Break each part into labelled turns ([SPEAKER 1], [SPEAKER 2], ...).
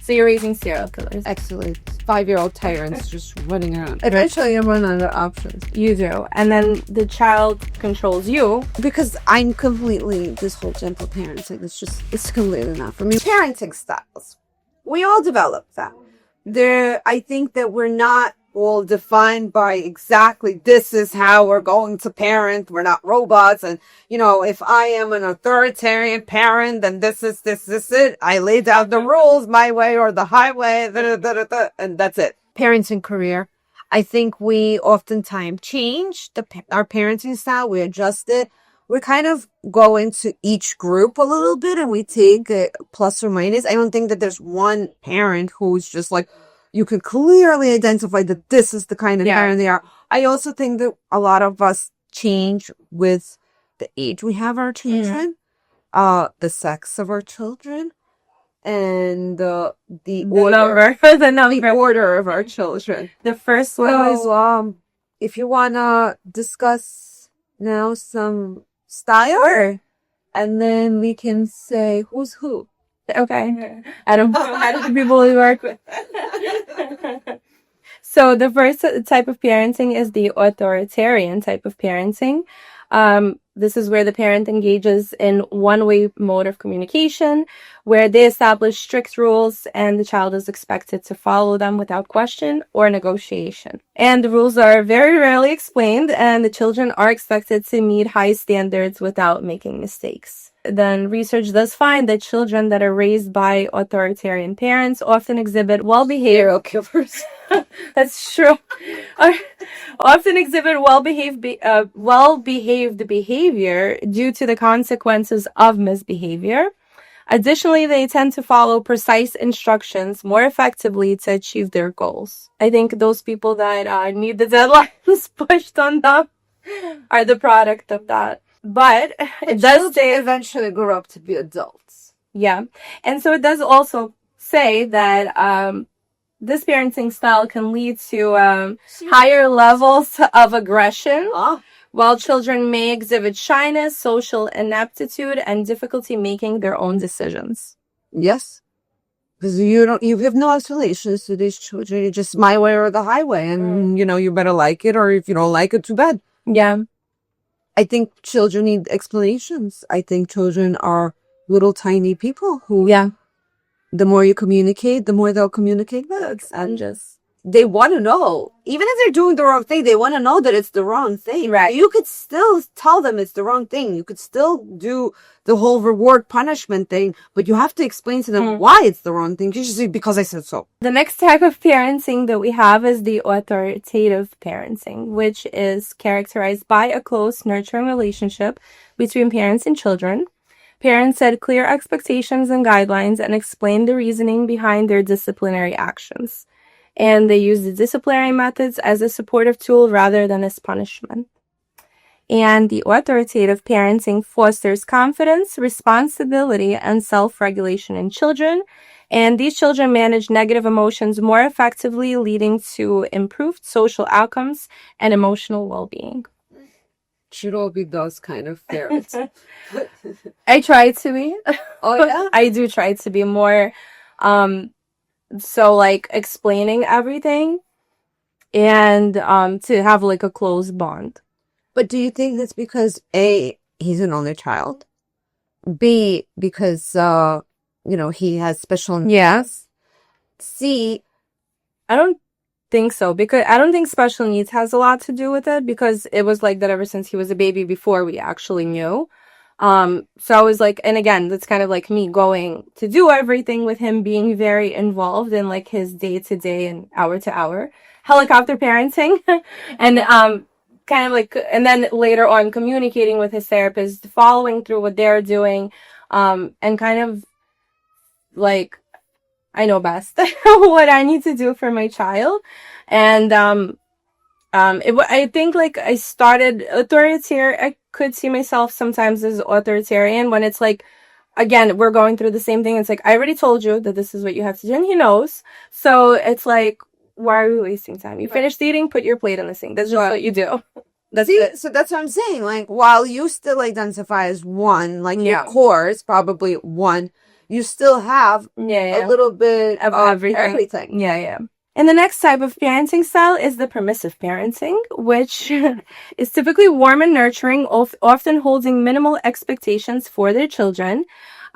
[SPEAKER 1] So you're raising serial killers.
[SPEAKER 2] Excellent. 5-year-old tyrants just running around. Eventually, you run out of options.
[SPEAKER 1] You do. And then the child controls you.
[SPEAKER 2] Because I'm completely, this whole gentle parenting, it's completely not for me. Parenting styles. We all develop them. I think that we're not all defined by exactly this is how we're going to parent. We're not robots. And, if I am an authoritarian parent, then this is it. I laid out the rules my way or the highway, and that's it. Parenting career. I think we oftentimes change our parenting style. We adjust it. We kind of go into each group a little bit and we take a plus or minus. I don't think that there's one parent who's just like, you can clearly identify that this is the kind of parent they are. I also think that a lot of us change with the age we have our children, the sex of our children, and the order of our children.
[SPEAKER 1] The first one
[SPEAKER 2] is, if you want to discuss now some style, and then we can say who's who.
[SPEAKER 1] Okay. I don't know how do the people we work with. So the first type of parenting is the authoritarian type of parenting. This is where the parent engages in one-way mode of communication, where they establish strict rules and the child is expected to follow them without question or negotiation. And the rules are very rarely explained, and the children are expected to meet high standards without making mistakes. Then research does find that children that are raised by authoritarian parents often exhibit well-behaved
[SPEAKER 2] serial killers.
[SPEAKER 1] That's true. Often exhibit well-behaved behavior due to the consequences of misbehavior. Additionally, they tend to follow precise instructions more effectively to achieve their goals. I think those people that need the deadlines pushed on them are the product of that. But it does say
[SPEAKER 2] eventually grow up to be adults.
[SPEAKER 1] Yeah. And so it does also say that this parenting style can lead to higher levels of aggression, while children may exhibit shyness, social inaptitude, and difficulty making their own decisions.
[SPEAKER 2] Yes. Because you have no explanations to these children. You're just my way or the highway. And, you better like it, or if you don't like it, too bad.
[SPEAKER 1] Yeah.
[SPEAKER 2] I think children need explanations. I think children are little tiny people who, the more you communicate, the more they'll communicate back. And they want to know. Even if they're doing the wrong thing, they want to know that it's the wrong thing.
[SPEAKER 1] Right.
[SPEAKER 2] You could still tell them it's the wrong thing. You could still do the whole reward punishment thing, but you have to explain to them why it's the wrong thing. You just say, because I said so.
[SPEAKER 1] The next type of parenting that we have is the authoritative parenting, which is characterized by a close, nurturing relationship between parents and children. Parents set clear expectations and guidelines and explain the reasoning behind their disciplinary actions. And they use the disciplinary methods as a supportive tool rather than as punishment. And the authoritative parenting fosters confidence, responsibility, and self-regulation in children. And these children manage negative emotions more effectively, leading to improved social outcomes and emotional well-being.
[SPEAKER 2] Should all be those kind of parents.
[SPEAKER 1] I try to be.
[SPEAKER 2] Oh, yeah?
[SPEAKER 1] I do try to be more, explaining everything and to have a close bond.
[SPEAKER 2] But do you think that's because A, he's an only child, B, because he has special needs?
[SPEAKER 1] Yes.
[SPEAKER 2] C,
[SPEAKER 1] I don't think so, because I don't think special needs has a lot to do with it, because it was like that ever since he was a baby before we actually knew. So I was and again, that's kind of like me going to do everything with him, being very involved in his day to day and hour to hour helicopter parenting and and then later on communicating with his therapist, following through what they're doing, and kind of I know best what I need to do for my child. And I think I started authoritarian. I could see myself sometimes as authoritarian when it's again, we're going through the same thing. It's I already told you that this is what you have to do, and he knows. So it's why are we wasting time? You finished eating, put your plate in the sink. That's just what you do.
[SPEAKER 2] That's it. So that's what I'm saying. While you still identify as one, your core is probably one, you still have
[SPEAKER 1] Yeah.
[SPEAKER 2] a little bit
[SPEAKER 1] Of
[SPEAKER 2] of
[SPEAKER 1] everything.
[SPEAKER 2] everything.
[SPEAKER 1] Yeah. And the next type of parenting style is the permissive parenting, which is typically warm and nurturing, often holding minimal expectations for their children.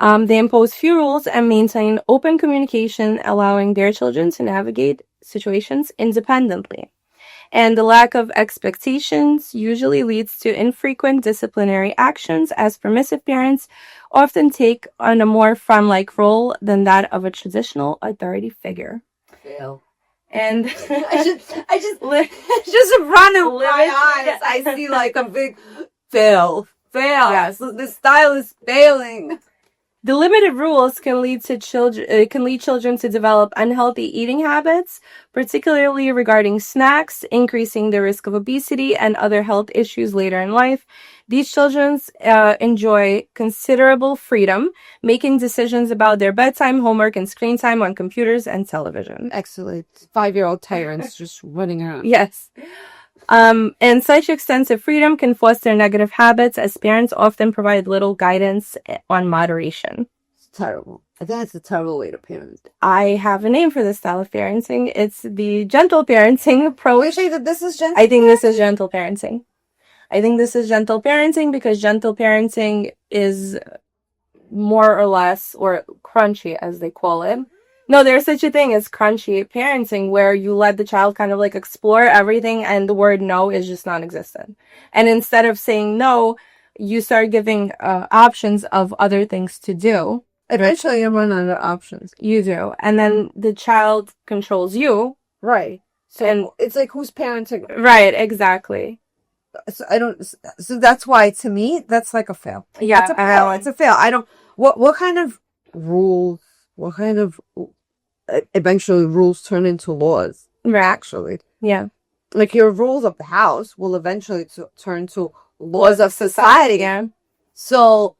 [SPEAKER 1] They impose few rules and maintain open communication, allowing their children to navigate situations independently. And the lack of expectations usually leads to infrequent disciplinary actions, as permissive parents often take on a more fun-like role than that of a traditional authority figure.
[SPEAKER 2] Fail.
[SPEAKER 1] And
[SPEAKER 2] I just run in my eyes. I see like a big fail.
[SPEAKER 1] Yes.
[SPEAKER 2] The style is failing.
[SPEAKER 1] The limited rules can lead children to develop unhealthy eating habits, particularly regarding snacks, increasing the risk of obesity and other health issues later in life. These children enjoy considerable freedom, making decisions about their bedtime, homework, and screen time on computers and television.
[SPEAKER 2] Excellent. 5-year-old tyrants just running around.
[SPEAKER 1] Yes. And such extensive freedom can foster negative habits, as parents often provide little guidance on moderation.
[SPEAKER 2] It's terrible. I think it's a terrible way to parent.
[SPEAKER 1] I have a name for this style of parenting. It's the gentle parenting approach.
[SPEAKER 2] You say that this is gentle?
[SPEAKER 1] I think this is gentle parenting. I think this is gentle parenting because gentle parenting is more or less, or crunchy as they call it. No, there's such a thing as crunchy parenting, where you let the child kind of like explore everything and the word no is just non-existent. And instead of saying no, you start giving options of other things to do.
[SPEAKER 2] Eventually you run out of options.
[SPEAKER 1] You do. And then the child controls you.
[SPEAKER 2] Right. So
[SPEAKER 1] And
[SPEAKER 2] it's like, who's parenting?
[SPEAKER 1] right, exactly.
[SPEAKER 2] So that's why, to me, that's like a fail.
[SPEAKER 1] Yeah,
[SPEAKER 2] It's a fail. It's a fail. What kind of rules, what kind of, eventually rules turn into laws,
[SPEAKER 1] Right.
[SPEAKER 2] actually.
[SPEAKER 1] Yeah.
[SPEAKER 2] Like your rules of the house will eventually turn to laws of society.
[SPEAKER 1] Yeah.
[SPEAKER 2] So,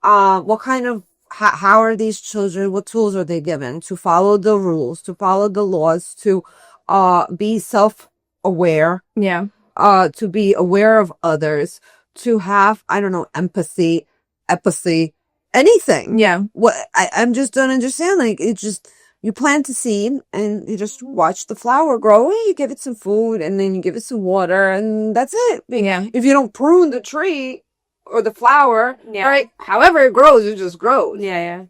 [SPEAKER 2] what kind of, how are these children, what tools are they given to follow the rules, to follow the laws, to be self-aware,
[SPEAKER 1] Yeah.
[SPEAKER 2] to be aware of others, to have, I don't know, empathy, anything.
[SPEAKER 1] Yeah.
[SPEAKER 2] What I'm just don't understand. Like, it just, you plant a seed and you just watch the flower grow. You give it some food and then you give it some water and that's it.
[SPEAKER 1] Yeah.
[SPEAKER 2] If you don't prune the tree or the flower,
[SPEAKER 1] Yeah.
[SPEAKER 2] right, however it grows, it just grows.
[SPEAKER 1] Yeah.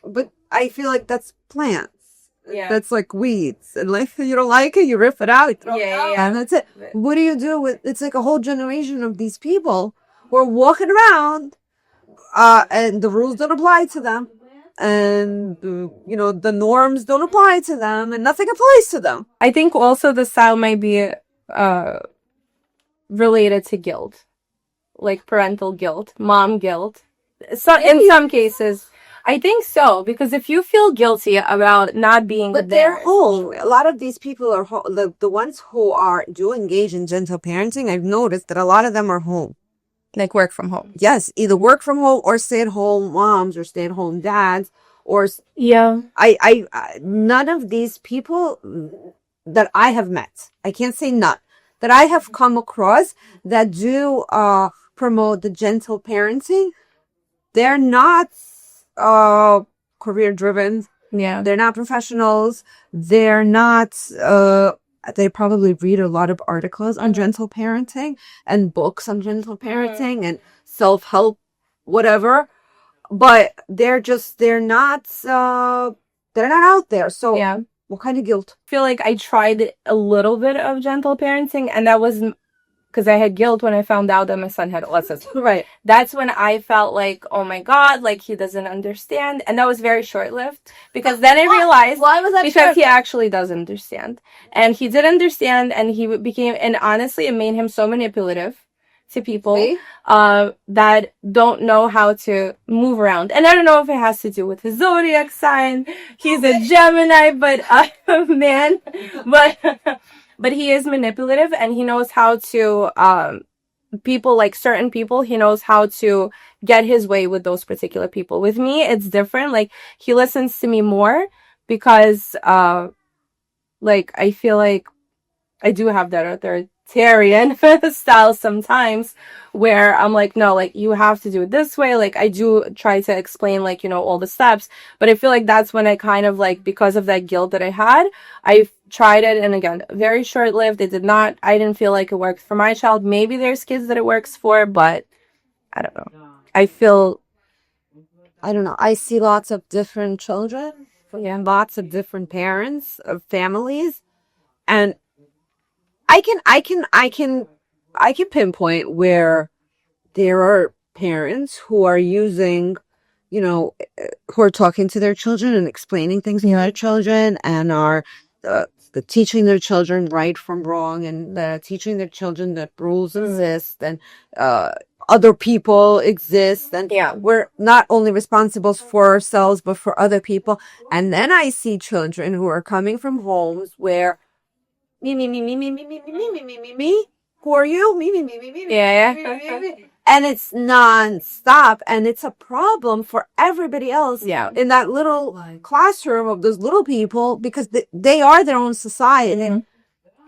[SPEAKER 2] But I feel like that's plants.
[SPEAKER 1] Yeah.
[SPEAKER 2] That's like weeds. And like, you don't like it, you rip it out, you throw it out,
[SPEAKER 1] Yeah.
[SPEAKER 2] and that's it. What do you do with, it's like a whole generation of these people who are walking around, and the rules don't apply to them. And, the norms don't apply to them and nothing applies to them.
[SPEAKER 1] I think also the style might be related to guilt, like parental guilt, mom guilt. So in some cases, I think so, because if you feel guilty about not being
[SPEAKER 2] But
[SPEAKER 1] there,
[SPEAKER 2] they're home. A lot of these people are home. The ones who do engage in gentle parenting, I've noticed that a lot of them are home.
[SPEAKER 1] like work from home.
[SPEAKER 2] Yes, either work from home or stay-at-home moms or stay-at-home dads, or
[SPEAKER 1] Yeah.
[SPEAKER 2] I none of these people that I have met, I can't say none, that I have come across that do promote the gentle parenting. They're not career driven.
[SPEAKER 1] Yeah.
[SPEAKER 2] They're not professionals. They're not they probably read a lot of articles on gentle parenting and books on gentle parenting and self-help, whatever. But they're not out there. So
[SPEAKER 1] Yeah.
[SPEAKER 2] what kind of guilt?
[SPEAKER 1] I feel like I tried a little bit of gentle parenting, and that was because I had guilt when I found out that my son had autism.
[SPEAKER 2] Right.
[SPEAKER 1] That's when I felt like, oh my God, like he doesn't understand. And that was very short-lived, because then I realized,
[SPEAKER 2] Why was that
[SPEAKER 1] because he actually does understand. And he did understand, and he became, and honestly, it made him so manipulative to people
[SPEAKER 2] See?
[SPEAKER 1] that don't know how to move around. And I don't know if it has to do with his zodiac sign. He's a Gemini, but man, but he is manipulative, and he knows how to people, like certain people, he knows how to get his way with those particular people. With me, it's different. Like, he listens to me more because like I feel like I do have that authoritarian style sometimes, where I'm like, no, like, you have to do it this way. Like, I do try to explain, like, all the steps, but I feel like that's when I kind of, like, because of that guilt that I had, I tried it, and again, very short-lived. I didn't feel like it worked for my child. Maybe there's kids that it works for, but I don't know.
[SPEAKER 2] I don't know. I see lots of different children and lots of different parents of families, and I can pinpoint where there are parents who are using, who are talking to their children and explaining things to their children, and are the teaching their children right from wrong, and teaching their children that rules exist, and other people exist, and we're not only responsible for ourselves but for other people. And then I see children who are coming from homes where me, me, me, me, me, me, me, me, me, me, me, me, me. Who are you? Me, me, me, me, me,
[SPEAKER 1] Yeah.
[SPEAKER 2] me, me, me, me. And it's non-stop, and it's a problem for everybody else in that little classroom of those little people, because they are their own society,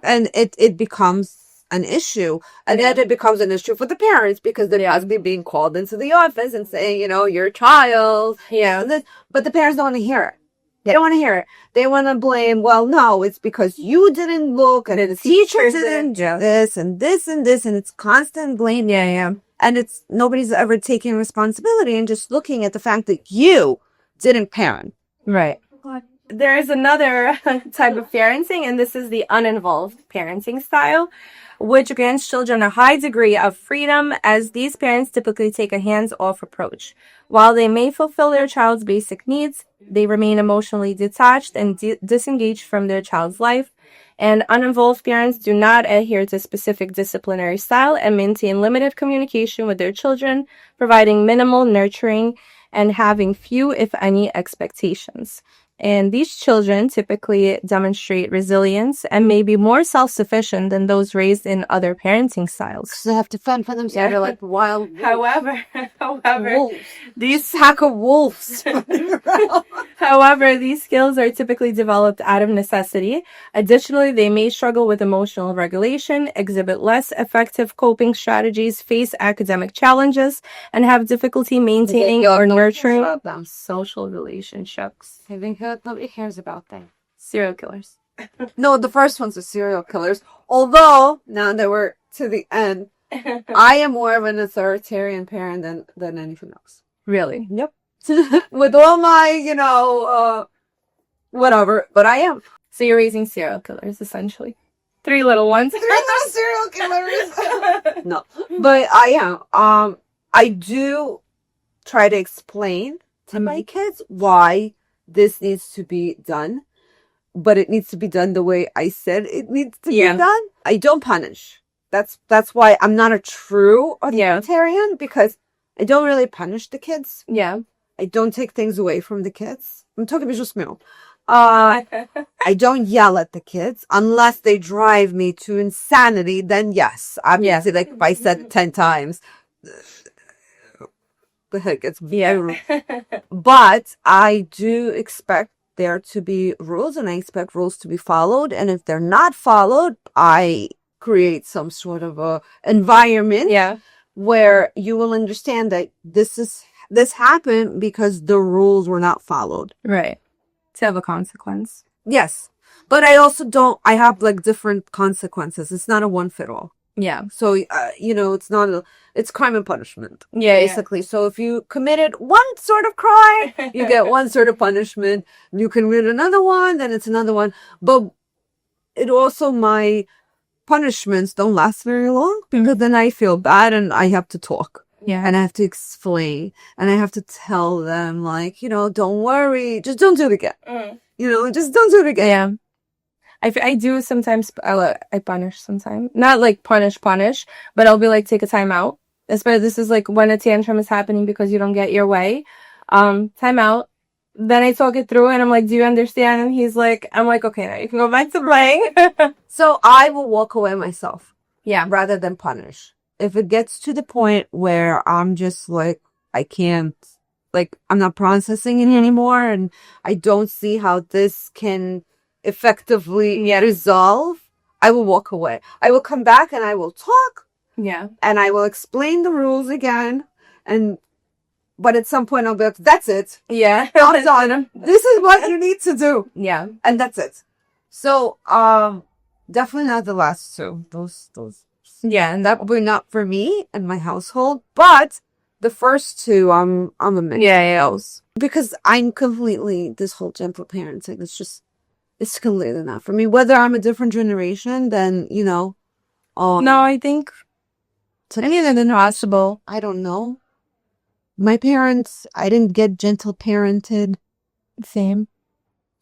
[SPEAKER 2] and it becomes an issue. And then it becomes an issue for the parents, because they're possibly being called into the office and saying, your child. But the parents don't want to hear it. They don't want to hear it. They want to blame, well, no, it's because you didn't look, and the teacher didn't do this, and this, and this, and it's constant blame. And it's nobody's ever taking responsibility and just looking at the fact that you didn't parent.
[SPEAKER 1] Right. There is another type of parenting, and this is the uninvolved parenting style, which grants children a high degree of freedom, as these parents typically take a hands-off approach. While they may fulfill their child's basic needs, they remain emotionally detached and disengaged from their child's life. And uninvolved parents do not adhere to specific disciplinary style and maintain limited communication with their children, providing minimal nurturing and having few, if any, expectations. And these children typically demonstrate resilience and may be more self-sufficient than those raised in other parenting styles.
[SPEAKER 2] Because they have to fend for themselves. They're like wild wolves.
[SPEAKER 1] However,
[SPEAKER 2] wolves.
[SPEAKER 1] These
[SPEAKER 2] pack of wolves.
[SPEAKER 1] However, these skills are typically developed out of necessity. Additionally, they may struggle with emotional regulation, exhibit less effective coping strategies, face academic challenges, and have difficulty maintaining or nurturing social relationships.
[SPEAKER 2] Nobody cares about them.
[SPEAKER 1] Serial killers.
[SPEAKER 2] No, the first ones are serial killers. Although, now that we're to the end, I am more of an authoritarian parent than anything else.
[SPEAKER 1] Really?
[SPEAKER 2] Yep. With all my, whatever, but I am.
[SPEAKER 1] So you're raising serial killers, essentially. 3 little ones.
[SPEAKER 2] 3 little serial killers. No, but I am. I do try to explain to my kids why this needs to be done, but it needs to be done the way I said it needs to be done. I don't punish. That's why I'm not a true authoritarian, because I don't really punish the kids. I don't take things away from the kids. I'm talking about just me. I don't yell at the kids unless they drive me to insanity. Then yes, obviously, like if I said it 10 times, the heck, it's very. But I do expect there to be rules, and I expect rules to be followed. And if they're not followed, I create some sort of a environment where you will understand that this happened because the rules were not followed.
[SPEAKER 1] Right. To have a consequence.
[SPEAKER 2] Yes. But I also I have like different consequences. It's not a one fit all. So, it's crime and punishment. Basically. So if you committed one sort of crime, you get one sort of punishment. You commit another one, then it's another one. But it also, my punishments don't last very long, because then I feel bad and I have to talk. And I have to explain, and I have to tell them, like, don't worry, just don't do it again. Just don't do it again.
[SPEAKER 1] I do sometimes, I punish sometimes. Not like punish, but I'll be like, take a time out. Especially this is like when a tantrum is happening because you don't get your way. Time out. Then I talk it through, and I'm like, do you understand? And he's like, I'm like, okay, now you can go back to playing.
[SPEAKER 2] So I will walk away myself. Rather than punish. If it gets to the point where I'm just like, I can't, like, I'm not processing it anymore, and I don't see how this can effectively resolve, I will walk away. I will come back and I will talk
[SPEAKER 1] Yeah.
[SPEAKER 2] and I will explain the rules again. But at some point I'll be like, that's it.
[SPEAKER 1] Yeah.
[SPEAKER 2] I'm done. This is what you need to do.
[SPEAKER 1] Yeah.
[SPEAKER 2] And that's it. So, definitely not the last two. Those
[SPEAKER 1] Yeah. And that.
[SPEAKER 2] were not for me and my household. But the first two, I'm a mix.
[SPEAKER 1] Yeah.
[SPEAKER 2] Because I'm completely, this whole gentle parenting, it's completely not for me. Whether I'm a different generation than,
[SPEAKER 1] No, I think anything possible.
[SPEAKER 2] I don't know. My parents, I didn't get gentle parented.
[SPEAKER 1] Same.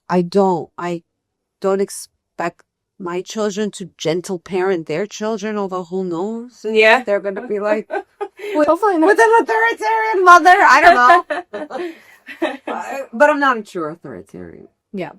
[SPEAKER 2] I don't expect my children to gentle parent their children, although who knows?
[SPEAKER 1] Yeah.
[SPEAKER 2] They're going to be like,
[SPEAKER 1] Hopefully not.
[SPEAKER 2] with an authoritarian mother. I don't know. But I'm not a true authoritarian.
[SPEAKER 1] Yeah.